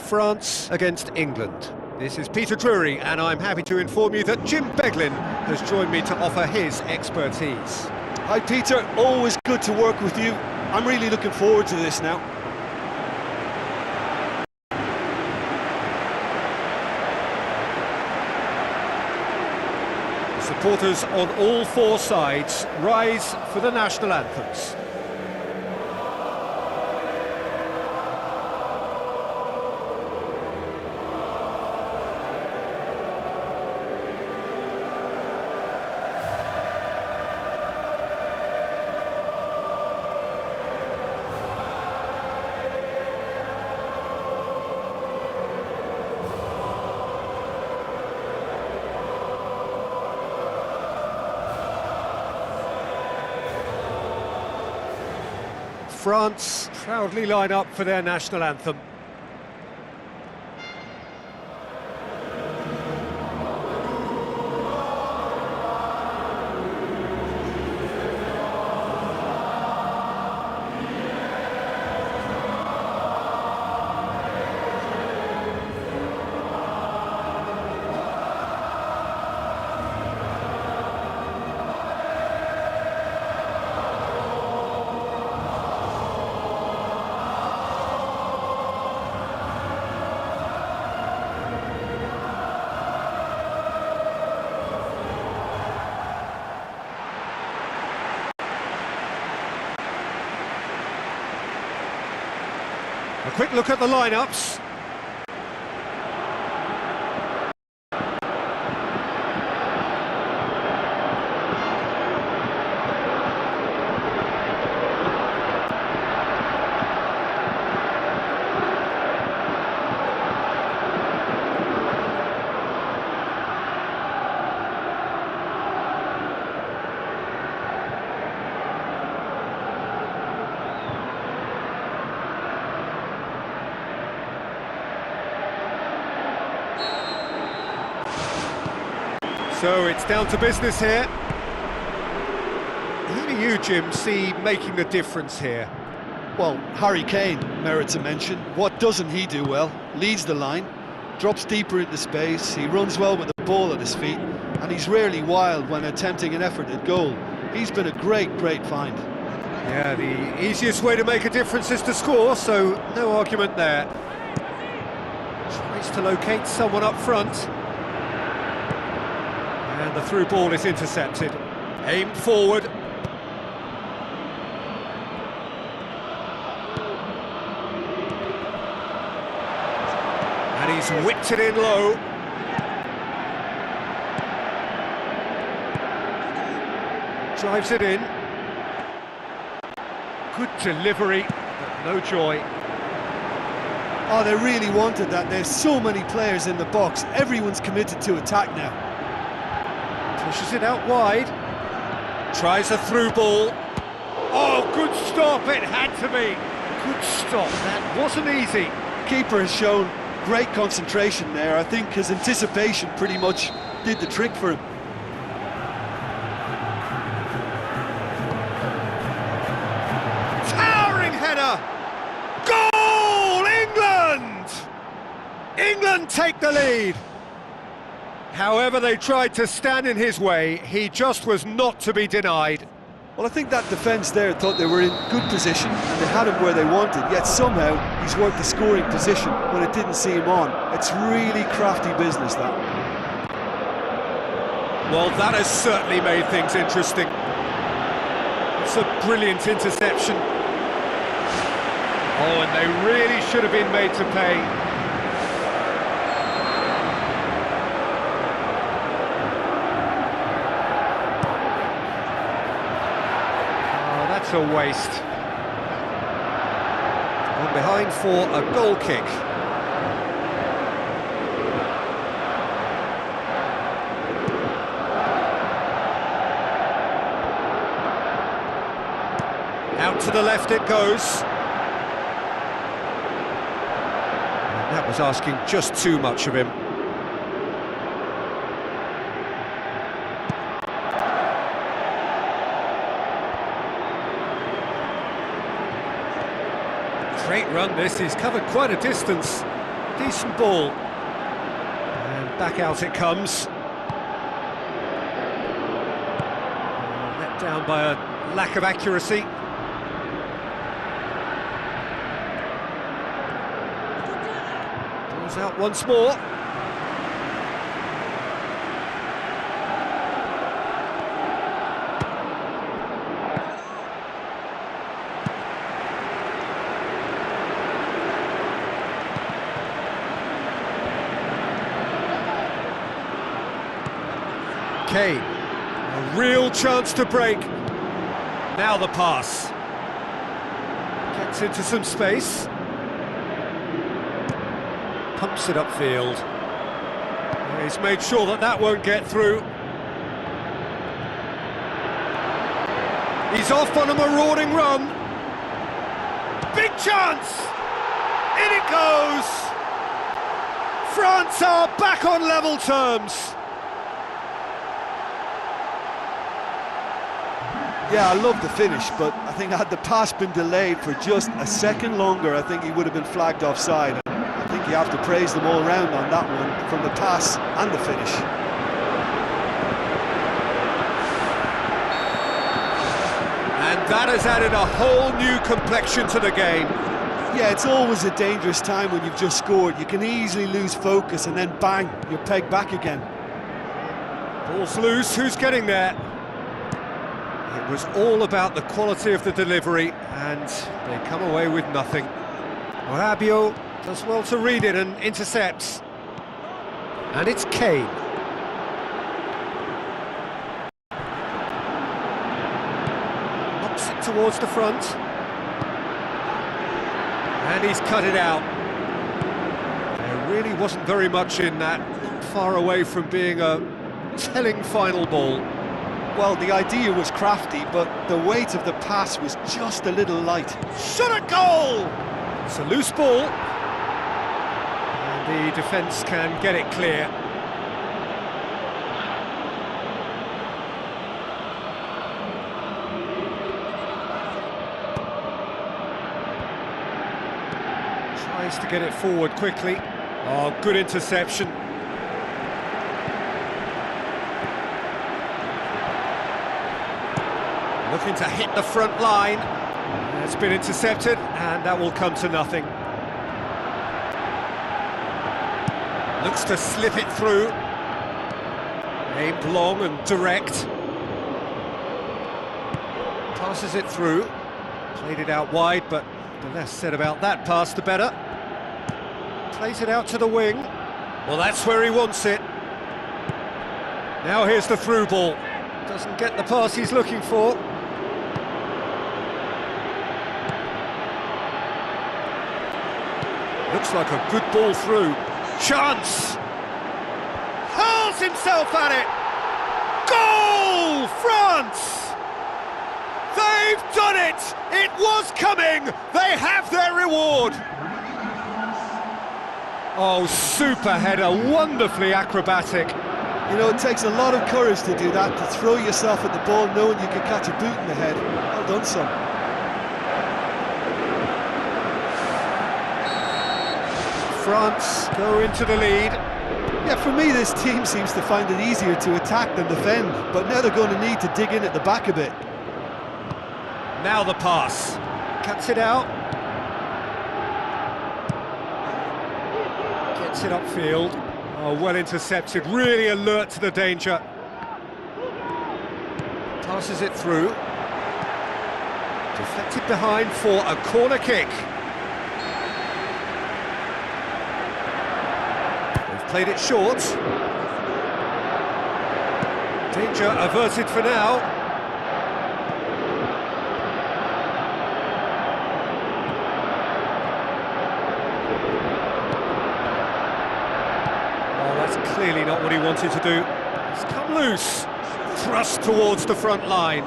France against England. This is Peter Drury, and I'm happy to inform you that Jim Beglin has joined me to offer his expertise. Hi Peter, always good to work with you. I'm really looking forward to this now. Supporters on all four sides rise for the national anthems. France proudly line up for their national anthem. A quick look at the lineups. So it's down to business here. Who do you, Jim, see making the difference here? Well, Harry Kane merits a mention. What doesn't he do well? Leads the line, drops deeper into space, he runs well with the ball at his feet, and he's rarely wild when attempting an effort at goal. He's been a great find. Yeah, the easiest way to make a difference is to score, so no argument there. Tries to locate someone up front. And the through ball is intercepted. Aimed forward. And he's whipped it in low. Drives it in. Good delivery, but no joy. Oh, they really wanted that. There's so many players in the box. Everyone's committed to attack now. Pushes it out wide. Tries a through ball. Oh, good stop, it had to be. Good stop, that wasn't easy. Keeper has shown great concentration there. I think his anticipation pretty much did the trick for him. Towering header! Goal! England! England take the lead. However they tried to stand in his way, he just was not to be denied. Well, I think that defence there thought they were in good position and they had him where they wanted, yet somehow he's worked the scoring position when it didn't see him on. It's really crafty business, that. Well, that has certainly made things interesting. It's a brilliant interception. Oh, and they really should have been made to pay. That's a waste. On behind for a goal kick. Out to the left it goes. And that was asking just too much of him. Great run this, he's covered quite a distance. Decent ball. And back out it comes. Let down by a lack of accuracy. Ball's out once more. Kane, a real chance to break. Now the pass. Gets into some space. Pumps it upfield. He's made sure that that won't get through. He's off on a marauding run. Big chance! In it goes! France are back on level terms. Yeah, I love the finish, but I think had the pass been delayed for just a second longer, I think he would have been flagged offside. I think you have to praise them all round on that one, from the pass and the finish. And that has added a whole new complexion to the game. Yeah, it's always a dangerous time when you've just scored. You can easily lose focus and then bang, you're pegged back again. Ball's loose, who's getting there? It was all about the quality of the delivery, and they come away with nothing. Rabio does well to read it and intercepts. And it's Kane. Ups it towards the front. And he's cut it out. There really wasn't very much in that, not far away from being a telling final ball. Well, the idea was crafty, but the weight of the pass was just a little light. Shot at goal! It's a loose ball. And the defence can get it clear. Tries to get it forward quickly. Oh, good interception. Looking to hit the front line. It's been intercepted, and that will come to nothing. Looks to slip it through. Aimed long and direct. Passes it through. Played it out wide, but the less said about that pass, the better. Plays it out to the wing. Well, that's where he wants it. Now here's the through ball. Doesn't get the pass he's looking for. Looks like a good ball through. Chance! Hurls himself at it! Goal! France! They've done it! It was coming! They have their reward! Oh, super header, wonderfully acrobatic. You know, it takes a lot of courage to do that, to throw yourself at the ball knowing you could catch a boot in the head. Well done, son. France go into the lead. Yeah, for me, this team seems to find it easier to attack than defend, but now they're going to need to dig in at the back a bit. Now the pass. Cuts it out. Gets it upfield. Oh, well intercepted, really alert to the danger. Passes it through. Deflected behind for a corner kick. They've played it short. Danger averted for now. Clearly not what he wanted to do. It's come loose. Thrust towards the front line.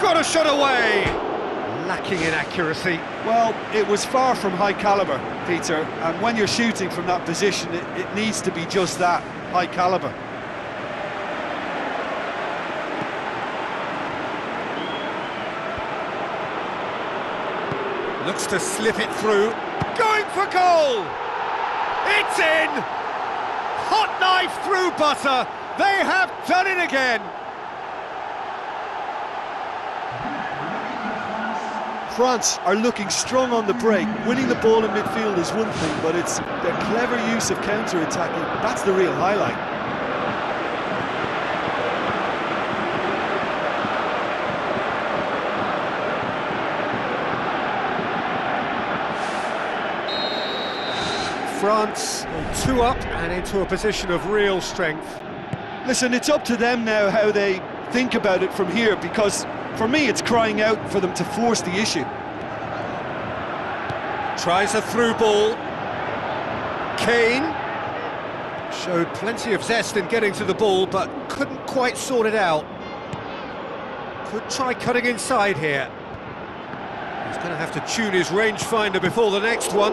Got a shot away. Lacking in accuracy. Well, it was far from high calibre, Peter, and when you're shooting from that position, it needs to be just that, high calibre. Looks to slip it through. Going for goal! It's in! Hot knife through butter. They have done it again. France are looking strong on the break. Winning the ball in midfield is one thing, but it's their clever use of counter-attacking. That's the real highlight. France 2 up and into a position of real strength. Listen, it's up to them now how they think about it from here, because for me it's crying out for them to force the issue. Tries a through ball. Kane showed plenty of zest in getting to the ball, but couldn't quite sort it out. Could try cutting inside here. He's going to have to tune his rangefinder before the next one.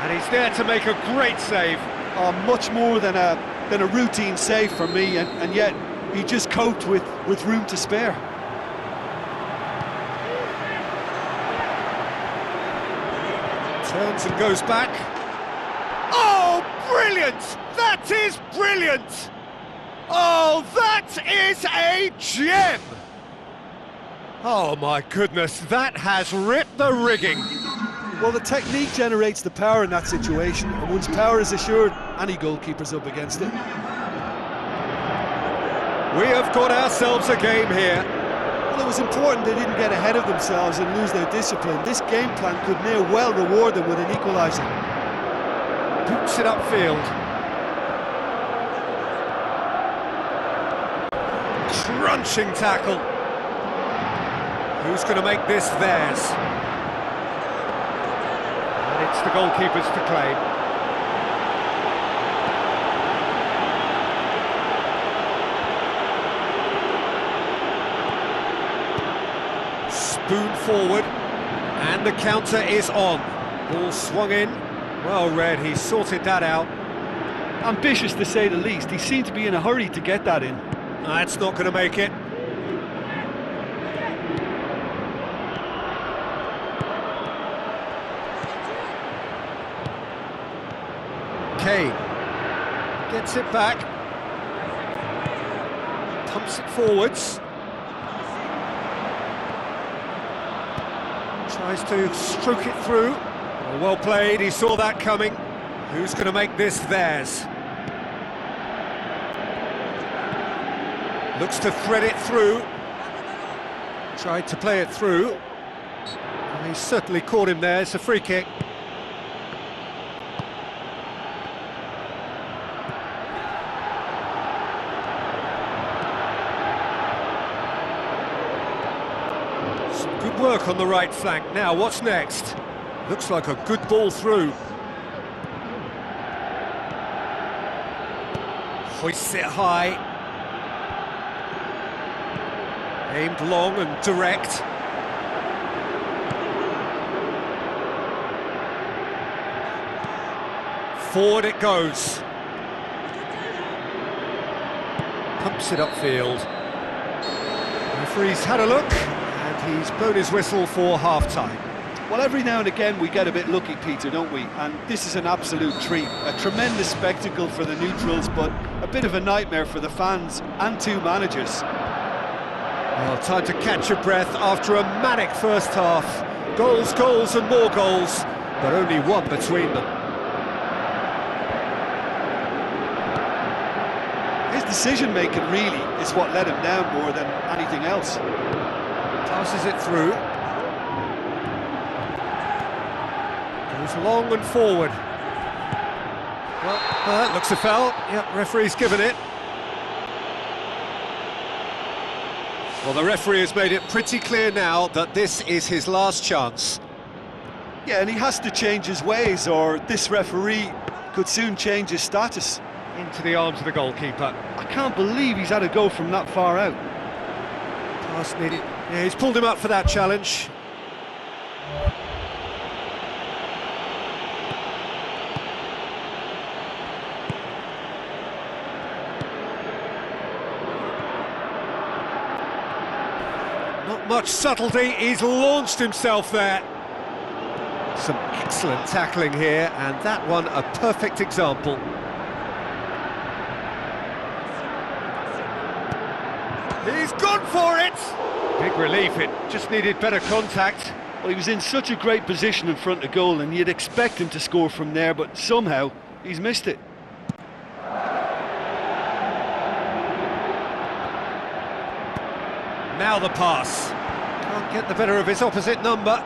And he's there to make a great save. Much more than a routine save for me, and yet he just coped with room to spare. Turns and goes back. Oh, brilliant! That is brilliant! Oh, that is a gem! Oh my goodness, that has ripped the rigging. Well, the technique generates the power in that situation, and once power is assured, any goalkeeper's up against it. We have got ourselves a game here. Well, it was important they didn't get ahead of themselves and lose their discipline. This game plan could near well reward them with an equaliser. Boots it upfield. Crunching tackle. Who's going to make this theirs? And it's the goalkeepers to claim. Spoon forward, and the counter is on. Ball swung in, well read, he sorted that out. Ambitious to say the least, he seemed to be in a hurry to get that in. That's not going to make it. Kane gets it back, pumps it forwards. Tries to stroke it through. Well played, he saw that coming. Who's going to make this theirs? Looks to thread it through. Tried to play it through. And he certainly caught him there, it's a free kick. Good work on the right flank. Now, what's next? Looks like a good ball through. Hoists it high. Aimed long and direct. Forward it goes. Pumps it upfield. Referee's had a look. He's blown his whistle for half-time. Well, every now and again we get a bit lucky, Peter, don't we? And this is an absolute treat. A tremendous spectacle for the neutrals, but a bit of a nightmare for the fans and two managers. Well, time to catch your breath after a manic first half. Goals, goals and more goals, but only one between them. His decision-making really is what let him down more than anything else. Passes it through. Goes long and forward. Well, that looks a foul. Yep, referee's given it. Well, the referee has made it pretty clear now that this is his last chance. Yeah, and he has to change his ways, or this referee could soon change his status. Into the arms of the goalkeeper. I can't believe he's had to go from that far out. Pass needed. Yeah, he's pulled him up for that challenge. Not much subtlety, he's launched himself there. Some excellent tackling here, and that one a perfect example. He's gone for it! Big relief, it just needed better contact. Well, he was in such a great position in front of goal, and you'd expect him to score from there, but somehow he's missed it. Now the pass. Can't get the better of his opposite number.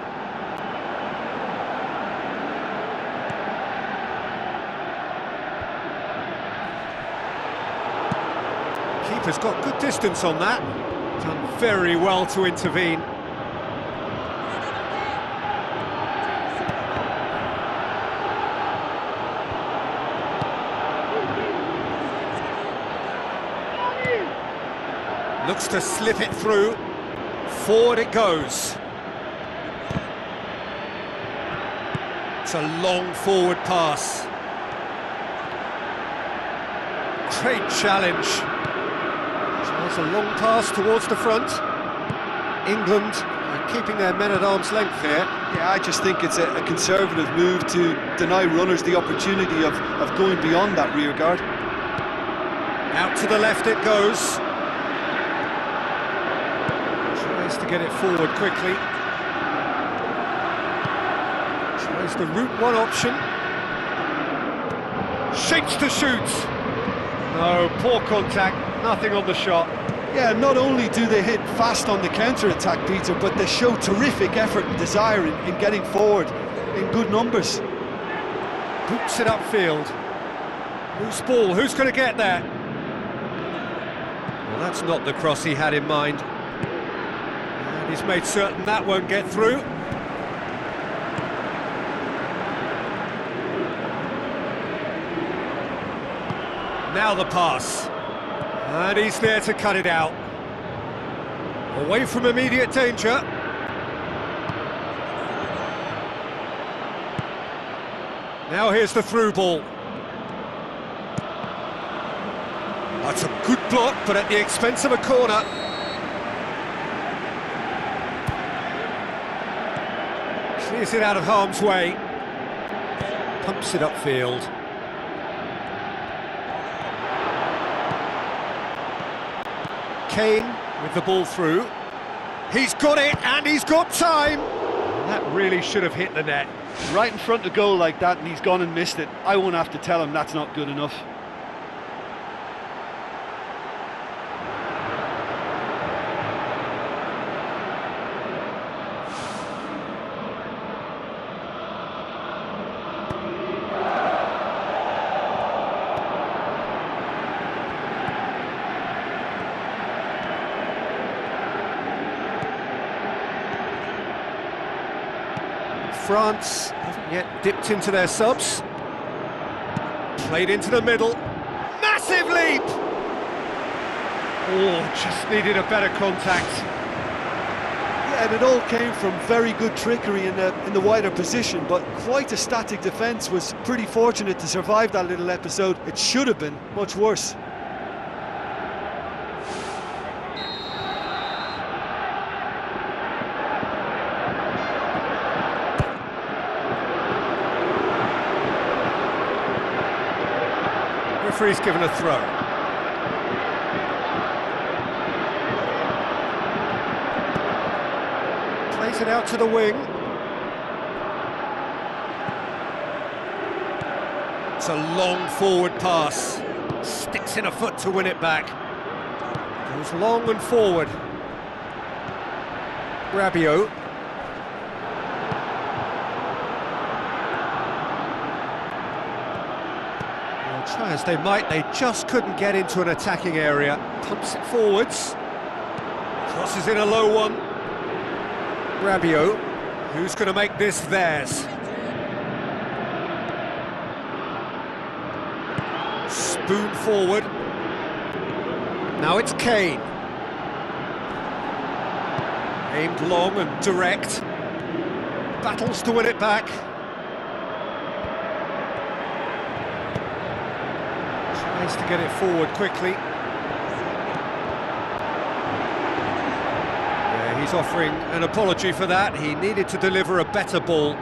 Keeper's got good distance on that. Done very well to intervene. Looks to slip it through. Forward it goes. It's a long forward pass. Great challenge. Tries a long pass towards the front. England are keeping their men at arm's length here. Yeah, I just think it's a conservative move to deny runners the opportunity of going beyond that rear guard. Out to the left it goes. Tries to get it forward quickly. Tries the route one option. Shapes to shoot. No, poor contact, nothing on the shot. Yeah, not only do they hit fast on the counter-attack, Peter, but they show terrific effort and desire in getting forward in good numbers. Boots it upfield. Loose ball, who's going to get there? Well, that's not the cross he had in mind. And he's made certain that won't get through. Now the pass. And he's there to cut it out. Away from immediate danger. Now here's the through ball. That's a good block, but at the expense of a corner. Clears it out of harm's way. Pumps it upfield. Kane with the ball through. He's got it, and he's got time. That really should have hit the net. Right in front of goal like that, and he's gone and missed it. I won't have to tell him that's not good enough. France haven't yet dipped into their subs. Played into the middle. Massive leap! Oh, just needed a better contact. Yeah, and it all came from very good trickery in the wider position, but quite a static defence. Was pretty fortunate to survive that little episode. It should have been much worse. Referee's given a throw. Plays it out to the wing. It's a long forward pass. Sticks in a foot to win it back. Goes long and forward. Rabiot. Try as they might, they just couldn't get into an attacking area. Pumps it forwards. Crosses in a low one. Rabiot, who's going to make this theirs? Spoon forward. Now it's Kane. Aimed long and direct. Battles to win it back. Tries to get it forward quickly. Yeah, He's offering an apology for that. He needed to deliver a better ball.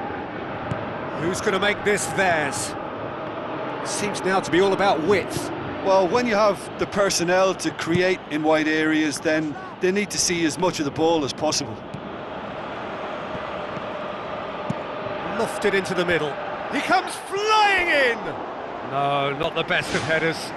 Who's going to make this theirs? It seems now to be all about width. Well, when you have the personnel to create in wide areas, then they need to see as much of the ball as possible. Lofted into the middle. He comes flying in! No, not the best of headers.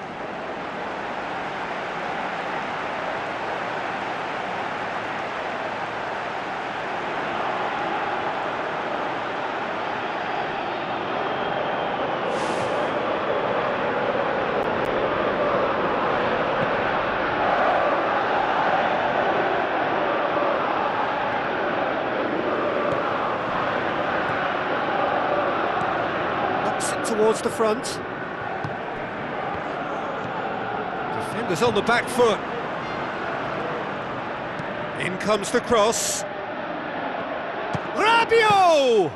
Towards the front. Defenders on the back foot. In comes the cross. Rabiot!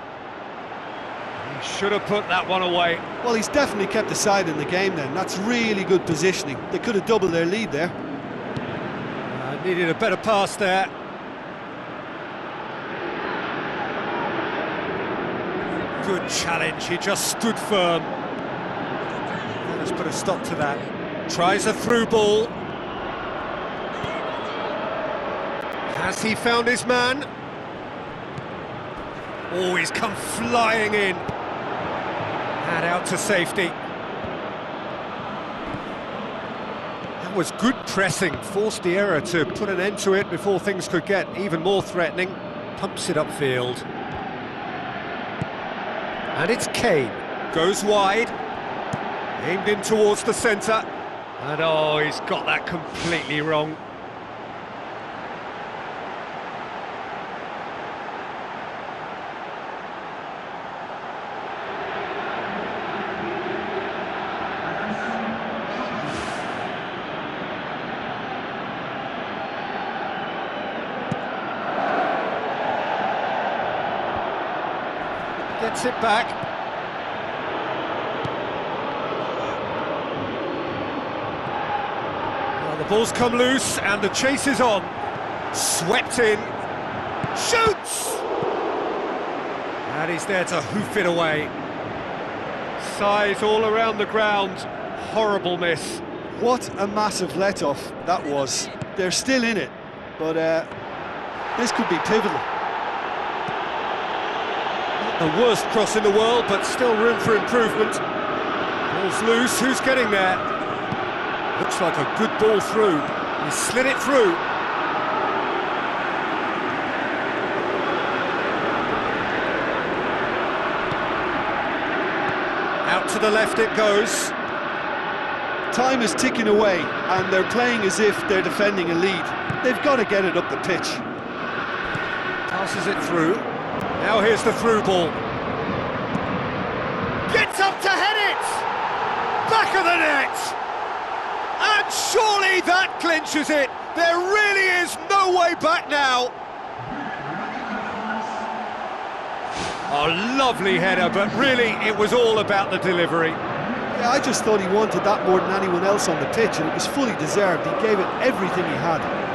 He should have put that one away. Well, he's definitely kept the side in the game then. That's really good positioning. They could have doubled their lead there. Needed a better pass there. Good challenge, he just stood firm. Let's put a stop to that. Tries a through ball. Has he found his man? Oh, he's come flying in. And out to safety. That was good pressing, forced the error to put an end to it before things could get even more threatening. Pumps it upfield. And it's Kane, goes wide, aimed in towards the centre, and oh, he's got that completely wrong. Gets it back. Well, the ball's come loose and the chase is on. Swept in. Shoots! And he's there to hoof it away. Size all around the ground. Horrible miss. What a massive let-off that was. They're still in it, but this could be pivotal. The worst cross in the world, but still room for improvement. Ball's loose, who's getting there? Looks like a good ball through. He slid it through. Out to the left it goes. Time is ticking away, and they're playing as if they're defending a lead. They've got to get it up the pitch. Passes it through. Now here's the through ball. Gets up to head it! Back of the net! And surely that clinches it! There really is no way back now! A lovely header, but really it was all about the delivery. Yeah, I just thought he wanted that more than anyone else on the pitch, and it was fully deserved. He gave it everything he had.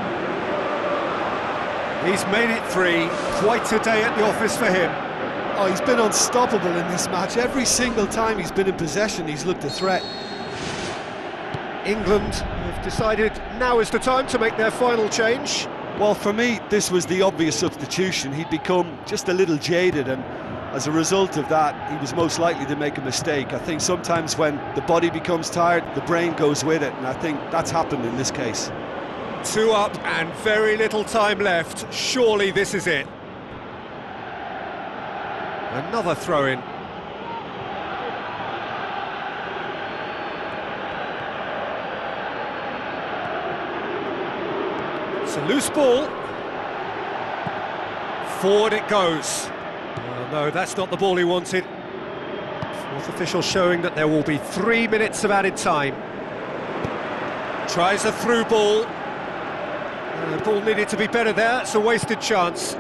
He's made it 3, quite a day at the office for him. Oh, he's been unstoppable in this match. Every single time he's been in possession, he's looked a threat. England have decided now is the time to make their final change. Well, for me, this was the obvious substitution. He'd become just a little jaded, and as a result of that, he was most likely to make a mistake. I think sometimes when the body becomes tired, the brain goes with it, and I think that's happened in this case. 2 up and very little time left. Surely this is it. Another throw-in. It's a loose ball. Forward it goes. Well, no, that's not the ball he wanted. Fourth official showing that there will be 3 minutes of added time. Tries a through ball. The ball needed to be better there, it's a wasted chance.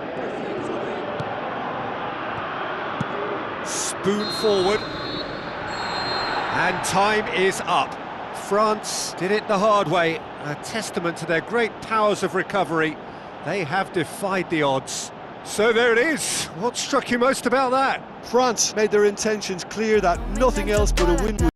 Spoon forward. And time is up. France did it the hard way, a testament to their great powers of recovery. They have defied the odds. So there it is. What struck you most about that? France made their intentions clear that nothing else but a win would